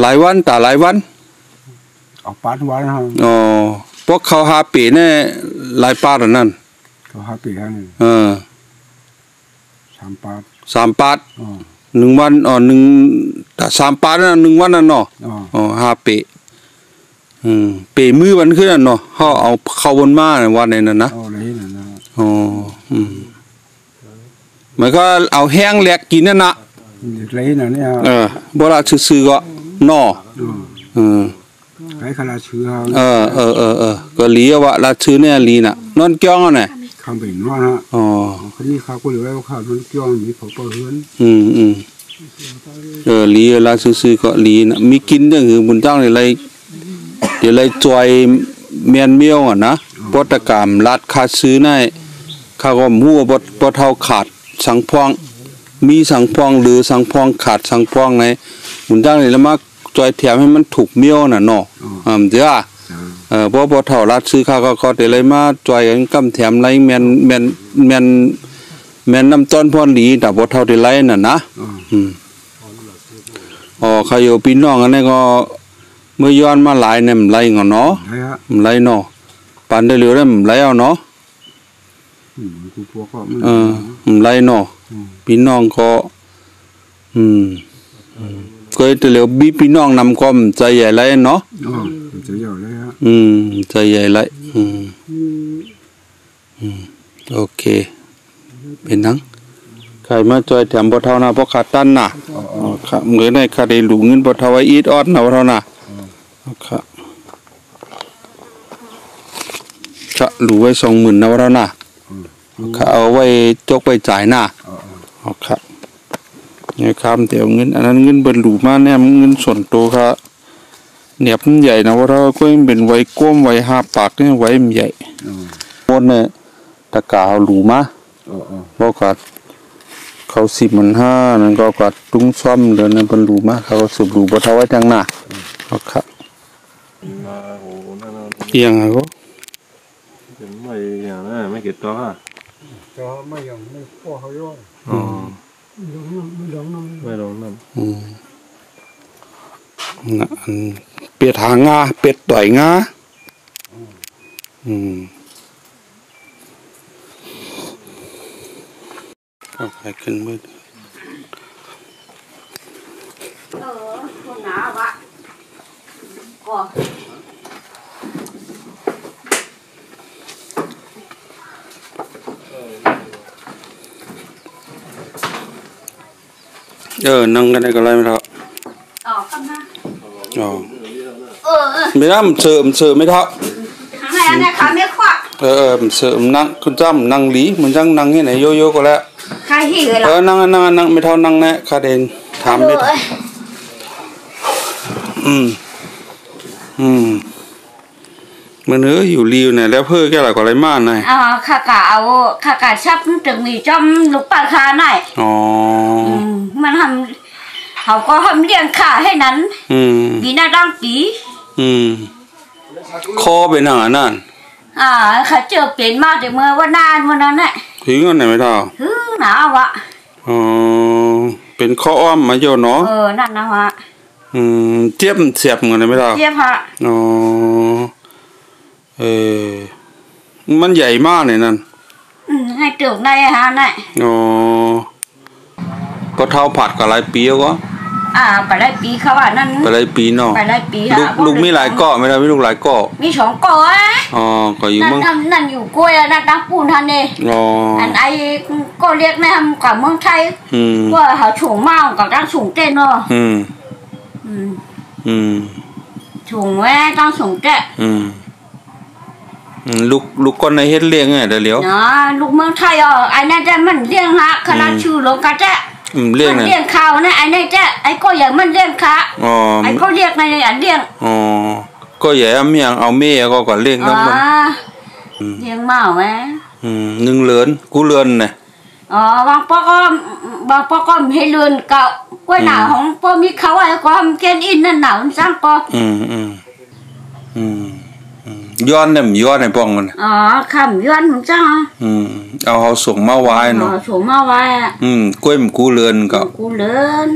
หลายวันแต่หลายวันเอาปานวันเฮาอ๋อ พวกเขาหาปีเนี่ยหลายปาดนั่น เขาหาปีให้3 ปาด 3 ปาด1 วัน3 ปาดนะ1 วันนั่นเนาะ5 ปีปีมือวันขึ้นนั่นเนาะเขาเอาเข้าบนมาในวันนี้นั่นนะมันก็เอาแห้งแหลกกินนั่นนะเลยน่ะเนี่ยบ่ละซื่อๆก็เนาะไอ้คาราชื่อก็ลีว่าละชื่อเนี่ยลีน่ะนอนจ้องอ่ะเนี่ยคำเป็นว่าฮะคนนี้เขาก็เลยว่าเขานอนจ้องมีเขาเปิดเฮือนลีละซื่อๆก็ลีน่ะมีกินจังคือบุญจ้างนี่ไรเดี๋ยวไรจอยเมียนเมียวอ่ะนะปตกรรมรัดขาดซื้อได้ข้าก็มั่วบ่เท่าขาดสังพวงมีสังพวงหรือสังพวงขาดสังพวงไหนบุญจ้างนี่แล้วมาจอยแถมให้มันถูกเมียวน่ะเนาะเด้อบ่เท่ารัดซื้อข้าก็เดี๋ยวไรมาจอยกันกำแถมไรแม่นน้ำต้นพรหลีแต่บ่เท่าที่ไรน่ะนะเขาอยู่พี่น้องอันนี้ก็เมื่อย้อนมาหลายเนี่ยมันไรเงาเนาะมันไรเนาะปานได้เหลือได้มันไรเอาเนาะมันไรเนาะพี่น้องก็ก็จะเหลือบีพี่น้องนำความใจใหญ่ไรเนาะใจใหญ่เลยฮะใจใหญ่ไรโอเคเป็นนังใครมาจอยแถมบ่เท่านะเพราะขาดตันน่ะเหมือนในคดีหลูเงินบ่เท่าไว้อีดออดนะบ่เท่าน่ะค่ะหลูไว้20,000นะบ่เท่าน่ะค่ะเอาไว้จกไปจ่ายน่ะค่ะเนี่ยครับเดี๋ยวเงินอันนั้นเงินเบิ่นหลูมาเนี่ยเงินส่วนตัวค่ะเนี่ยมันใหญ่นะว่าเราก็ยังเป็นไว้ก้มไว้5 ปากเนี่ยไว้มันใหญ่หมดเนี่ยตะกาหลูมาบ่ก็เขา10,500นั่นก็กัดตุ้งซ่อมเดินในบรรลุมาเขาสืบรู้บ่เท่าไว้จังหน้าครับเอียงอ่ะก็ไม่อย่างนั้นไม่เก็บตัวอ่ะไม่อย่างไม่พ่อเขาย่อยไม่ลงน้ำเป็ดหางาเป็ดต่อยงาเอาไปขึ้นมืดคนหนาวะนั่งกันได้ก็ไรไม่เท่าไม่ได้มันเสือไม่เท่าทางไหนขาไม่ควักมันเสือมันนั่งคุณจ้ำนั่งหลีมันจังนั่งที่ไหนโยก็แล้วใครที่เลยล่ะนั่งไม่เท่านั่งแน่ข้าเดนถามไม่เท่ามันอยู่รีวเนี่ยแล้วเพื่อแค่อะไรก็ไรมากหน่อยข้ากะชับถึงมีจอมลูกปลาคาหน่อยมันทำเขาก็ทำเลี้ยงขาให้นั้นปีหน้าดังปีคอเป็นหนานั่นเขาเจอเปลี่ยนมาแต่เมื่อวันนานวันนั้นแหละถึงอันไหนไม่เท่าหนาวะเป็นข้ออ้อมมาโยเนาะนั่นนะวะเจี๊ยบเสียบเงินไม่เท่าเจี๊ยบฮะมันใหญ่มากเลยนั่นให้ตึกได้ฮะนี่ก็เท่าผัดกับหลายปีก็ไปหลายปีเขาว่านั่นไปหลายปีเนาะไปหลายปีลูกมีหลายเกาะไม่ได้มีลูกหลายเกาะมี2 เกาะก็อยู่เมืองนั่นอยู่กล้วยนั่นตั้งปูนทันเองอันไอ้ก็เรียกนะกับเมืองไทยว่าเขาฉุงเมากับตั้งฉุงเต้นเนาะฉุงแม่ตั้งฉุงเต้ลูกก้อนในเฮ็ดเลี้ยงไงเดี๋ยวเลี้ยวลูกเมืองไทยไอ้นั่นจะมันเลี้ยงฮะขนาดชื่อลงกระเจ๊เลี้ยงข้าวนะไอ้นั่นจะไอ้ก็อย่างมันเลี้ยงขาไอ้ก็เรียกในอันเลี้ยงก็อย่าเอาเมียงเอาเมียก็ก่อนเลี้ยงทั้งหมดเลี้ยงเมาไหม1 เรือนกูเรือนน่ะบางปอก็ให้เรือนเก่ากล้วยหนาวของปอมีเขาไอ้ก็เกณฑ์อินนั่นหนาวสร้างปอย้อนเนี่ยย้อนในป้องมันคำย้อนของเจ้าเอาส่งมาไว้เนาะส่งมาไว้กล้วยมันกูเรือนก็กูเรือน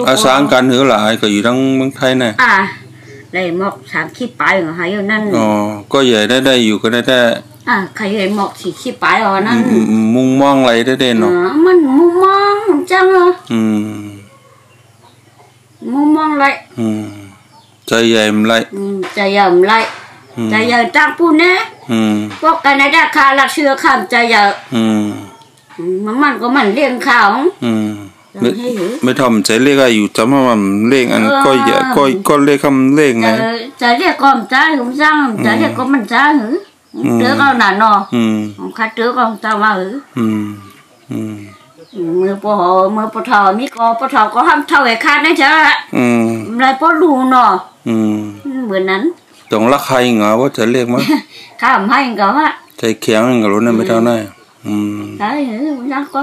อาสางกันหือหลายก็อยู่ทั้งเมืองไทยเนี่ย เลยหมอก30 ปลายหายอยู่นั่น อ๋อก็ใหญ่ได้อยู่ก็ได้ ใครเห็นหมอก40 ปลายอ๋อนั่น มุงมองอะไรได้เนาะ มันมุมมองจังอ่ะ มุมมองไร ใจใหญ่มไร ใจใหญ่มไรใจใหญ่ตั้งปูนะพวกกันได้คาละเชื่อข้ามใจใหญ่มันก็มันเลี้ยงข้าวไม่ทำใจเลขอยู่จำว่ามันเลขอันก็อย่าก็เลขคำเลขไงใจเรียกก็ใจหงจังใจเรียกก็มันใจหรือเตือก็หนาหนอคัดเตือก็จะว่าหรือมือปอมือปอทอมีก็ปอทอก็ทำเท่าไอ้คาดได้ใช่ไหมอะไรปอดูหนอเหมือนนั้นต้องรักใครเหรอว่าจะเรียกมั้ยข้ามให้ก็ว่าใจแข็งกับรถนั่นไม่เท่าไหร่ใช่หรือยังก็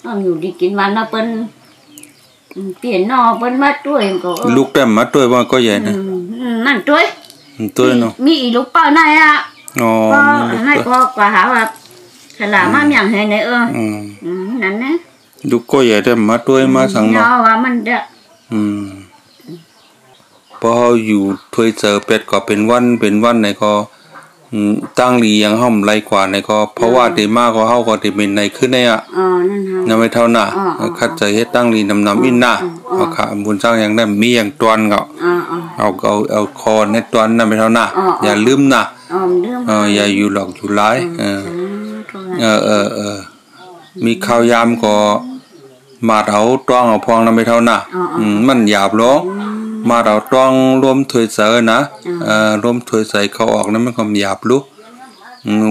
ต้องอยู่ดีกินมันนะเป็นเปลี่ยนนอเป็นมาด้วยก็ลูกแต่มาด้วยว่าก็ใหญ่นะนั่นด้วยเนาะมีลูกเป้าไหนอ่ะก็ให้ก็กว่าหาว่าฉลาดมากอย่างเห็นไหนนั่นนะลูกก็ใหญ่แต่มาด้วยมาสั่งเนาะว่ามันเด้อพออยู่ถ้วยเจอเป็ดก็เป็นวันไหนก็ตั้งหลียังห้อมไรกว่าในก็เพราะว่าเดมากก็เฮาก็ได้เป็นในขึ้นในอ่ะนั่นไม่เท่าน่ะคัดใจเฮ็ดตั้งหลีนำอินน่ะเอาค่ะบุญสร้างอย่างนั้นมีอย่างตวนก็เอาคอในตวนนั่นไม่เท่าน่ะอย่าลืมน่ะอย่าอยู่หลอกอยู่หลายมีข้าวยามก็มาเอาต้องเอาพองนั่นไม่เท่าน่ะมันหยาบลงมาเราต้องรวมถวยเสอนะรวมถวยใส่เขาออกนั้นมันก็หยาบลุ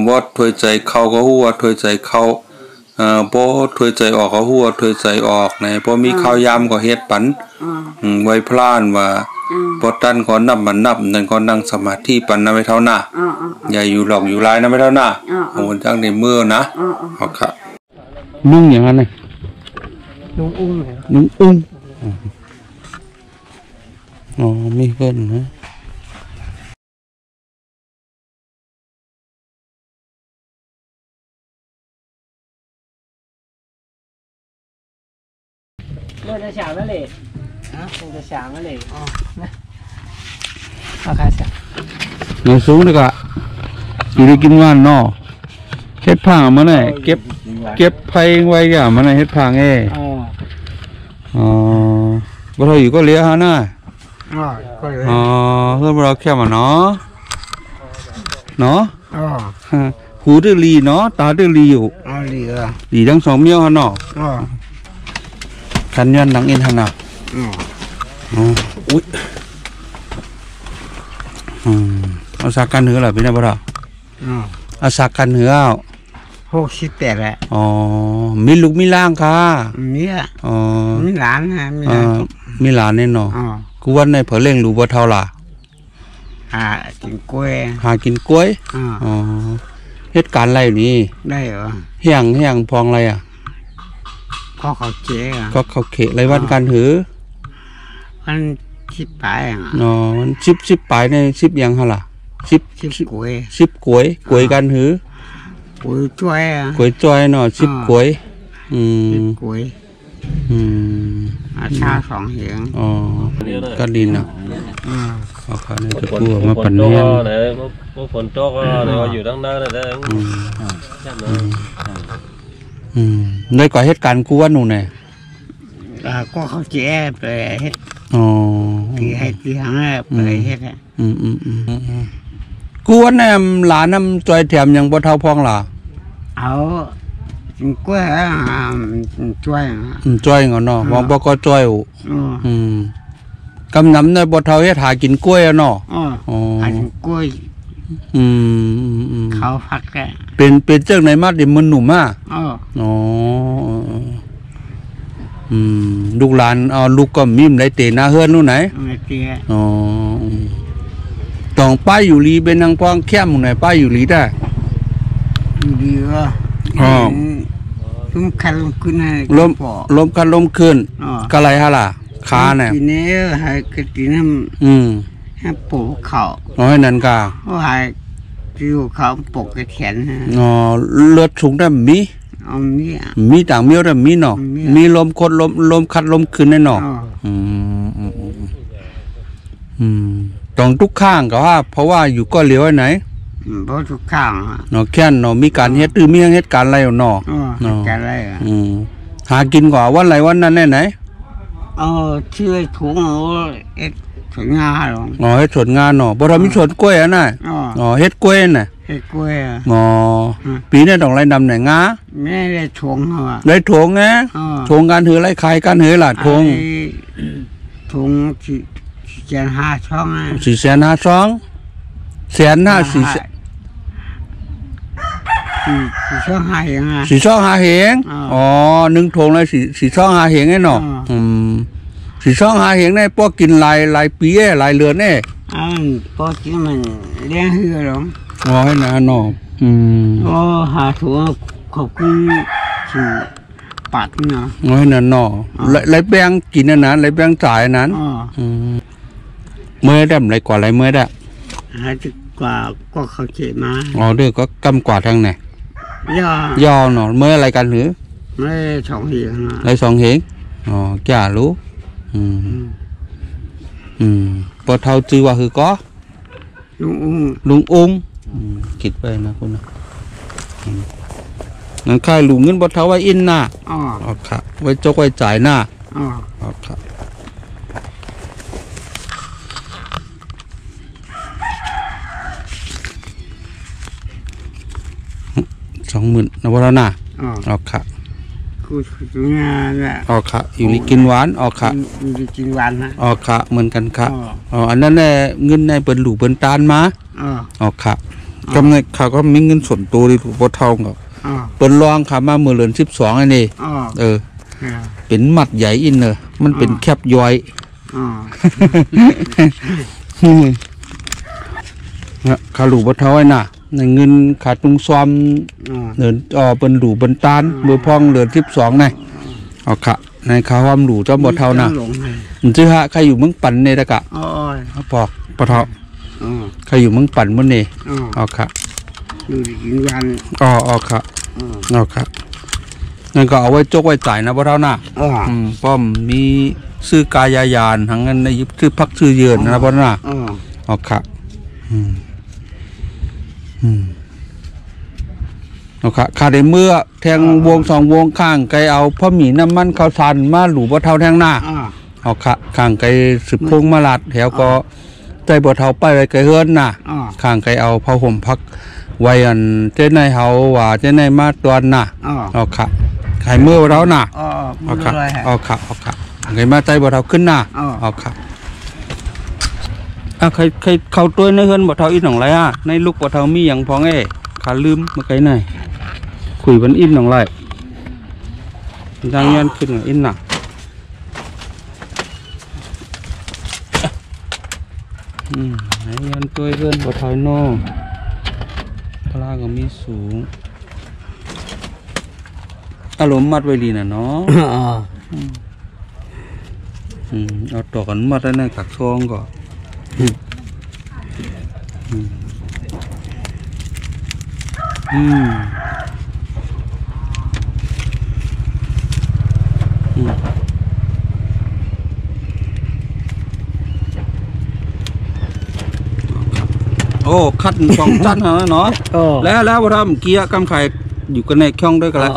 ว่าถวยใจเขาก็หัวถวยใจเขาพอถวยใจออกก็หัวถวยใจออกนะพอมีข้าวยามก็เฮ็ดปันไว้พลานว่าพอตันก็นับมันนับนั่นก็นั่งสมาธิปันนะไม่เท่าหน้าอย่าอยู่หลอกอยู่ลายนะไม่เท่าหน้าของคนจังในมือนะเอาค่ะนุ่งอย่างนั้นเลยนุ่งอุ้งอ๋อมีเกินนะเมื่อจะฉาบนั่นเลยจะฉาบนั่นเลยนะราคาฉาบเงินสูงดีกว่าอยู่ได้กินวันนอเฮ็ดผังมาไหนเก็บไผ่ไว้อย่างมาไหนเฮ็ดผังอ๋อบ่เท่าอยู่ก็เลี้ยฮะน่ะเพื่อนเราแค่มาเนาะหูดื้อลีเนาะตาดื้อลีอยู่ลีทั้ง2เมียวฮะเนาะคันยันดังอินฮะน่ะอุ๊ยเอาสักกันเหนือล่ะเป็นไงบ่ล่ะเอาสักกันเหนือ68แหละมีลูกมีล่างค่ะมีมีหลานฮะมีหลานแน่เนาะกูวันในเผอเล่งรู้บ่เท่าล่ะหากินกล้วยเหตุการณ์อะไรนี่ได้เหรอเฮียงพองอะไรอ่ะก็เขาเจ๊อ่ะก็เขาเขะไรวันการหือมัน10 ปลายอ่ะมัน10 ปลายใน10ยังฮะล่ะ10 กล้วย10 กล้วยกันหือกล้วยจ้อยอ่ะกล้วยจ้อยเนาะ10 กล้วยกล้วยชา2 เหงก็ดีเนาะเอาค่ะนี่จะพูดมาปั่นแห้งฝนตกก็อยู่ตั้งนานเลยในก่อเหตุการณ์กูว่าหนูเนี่ยก็เขาเจ๊ไปเฮ็ดให้ที่หางไปเฮ็ดกูว่าเนี่ยหลานน้ำจอยแถมยังบ่เท่าพองล่ะเอากล้วยจ้อยเนาะมองบ่ก็จ้อยกำนำในบ่เท่าเฮ็ดหากินกล้วยเนาะหากินกล้วยเขาพักแกเป็นเจ้าไหนมาดิมันหนุ่มมากลูกหลานลูกก็มิมไรเตะหน้าเฮือนนู่นไหนต้องป้ายอยู่ลีเป็นนางพองแค้มไหนป้ายอยู่ลีได้ดีว่าลมคันลมขึ้นลมคันลมขึ้นก็ไรฮะล่ะขาเนี่ยทีนี้ให้กระติน้ำให้ปลูกเขาให้นันกาให้ที่เขาปลูกกระแขนเลือดสูงได้มีต่างเมียวได้มีเนาะมีลมคัดลมขึ้นแน่นอน ตรงทุกข้างก็ว่าเพราะว่าอยู่ก็เหลียวไว้ไหนเพราะทุกข้างเนาะแค่นเนาะมีการเฮ็ดหรือมีเหตุการณ์อะไรเนาะเนาะการอะไรหากินก่อนวันไหนวันนั้นไหนชื่อถุงเอ็ดสวนงาหรอเฮ็ดสวนงานเนาะบ่ทำมีสวนกล้วยอ่ะน่ะเฮ็ดกล้วยน่ะเฮ็ดกล้วยปีนี้ต้องไรนำไหนงาแม่ได้ทงได้ทงไงทงการถือไรขายการถือล่ะทง4,500,000 ช่อง4,500,000 ช่อง4,500,000 ช่อง5เหง4 ช่อง5เหง1ทงเลย4 ช่อง5เหงไอ้เนาะ4 ช่อง5เหงได้พอกินหลายปีหลายเดือนแน่พอกินมันเลี้ยงหือหรอให้นะเนาะหาถั่วขอบคุณที่ปัดเนาะให้นั่นเนาะไรแบงกินนั่นนะไรแบงจ่ายนั้นเมื่อได้ไรกว่าไรเมื่อได้หาจุดกว่าก็เขาเจ็บมาเด้อก็กำกว่าทางไหนย่อเนาะเมื่ออะไรกันหรือไม่2 เหงไร2 เหงแก่รู้พอเท่าจื้อว่าคือก็ลุงอุ้งคิดไปนะคุณนะนั่นค่ายลุงเงินพอเท่าไว้อินน่ะค่ะไว้จกไว้จ่ายน่ะค่ะ20,000นะพอแล้วน่ะค่ะงานแหละค่ะอยู่ในกินหวานค่ะอยู่ในกินหวานนะค่ะเหมือนกันค่ะอันนั้นแหละเงินในเปิ้นหลู่เปิ้นตานมาค่ะกำในเขาก็มีเงินส่วนตัวที่ถูกบ่เท่ากับเปิ้นรองค่ะมามื้อเดือน12อันนี้เป็นมัดใหญ่อินเนอมันเป็นแคบย่อยขาหลู่บ่เท่าไอ้น่ะในเงินขาดตุงซ้อมเดินเป็นหลู่เป็นตานเบอร์พองเหลือ12ไงค่ะในข้าวหลู่เจ้าบ่เท่าน่ะชื่อฮะใครอยู่เมืองปั่นเนี่ยตะกะพอปะเท่าใครอยู่เมืองปั่นมื้อนี่ค่ะอยู่กินวันค่ะค่ะนั่นก็เอาไว้จกไว้จ่ายนะบ่เท่าน่ะป้อมมีซื้อกายายานทั้งนั้นในชื่อพักชื่อเยือนนะบ่น่ะค่ะค่ะขาดในเมื่อแทงวง2 วงข้างไกเอาพ่อหมีน้ำมันข้าวสารมาหลู่บ่เท่าแทงหน้าค่ะข้างไกสืบพงมาลัดแถวก็ใจบ่เท่าไปไว้ไกเฮือนน่ะข้างไกเอาผ้าห่มพักไว้อันเจ้าในเฮาว่าเจ้าในมาตวนน่ะค่ะไข่เมื่อเราน่ะค่ะค่ะไก่มาใจบ่เท่าขึ้นน่ะค่ะใครเข้าตัวในเฮือนบ่เท่าอีหนองไรในลูกบ่เท่ามีอย่างพองขาลืมมาไกลไหนคุยวันอินหนองไรดังยันขึ้นอินน่ะไหนยันตัวเฮือนบ่เท่าโน่พลาก็มีสูงอารมณ์มัดไว้ดีน่ะเนาะเอาต่อกันมัดได้ในกักซองก็โอ้คัด2 ชั้นเนาะแล้วว่าทำเกียร์กำไข่อยู่กันในช่องด้วยกันแล้ว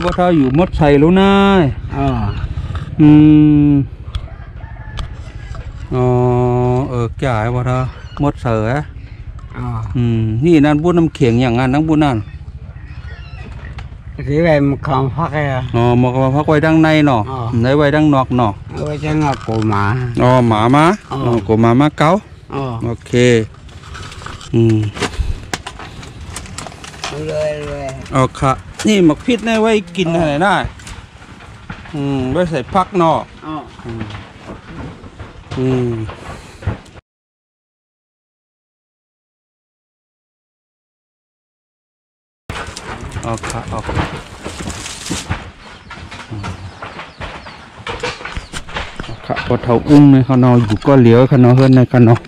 บ่เท่าอยู่มดใส่แล้วนะแก่บ่เท่ามดเสือนี่นั่นบุญน้ำเขียงอย่างนั้นทั้งบุญนั่นที่ไว้มันคำพักเลยมันคำพักไว้ดังในเนาะในไว้ดังนอกเนาะไว้ดังนอกกูหมาหมามากูหมาเก้าโอเคเลยค่ะนี่หมักพิษในไว้กินอะไรได้ไว้ใส่พักเนาะค่ะค่ะพอเท่าอุ้งในเขานอนอยู่ก็เหลียวเขานอนเฮือนในเขานอน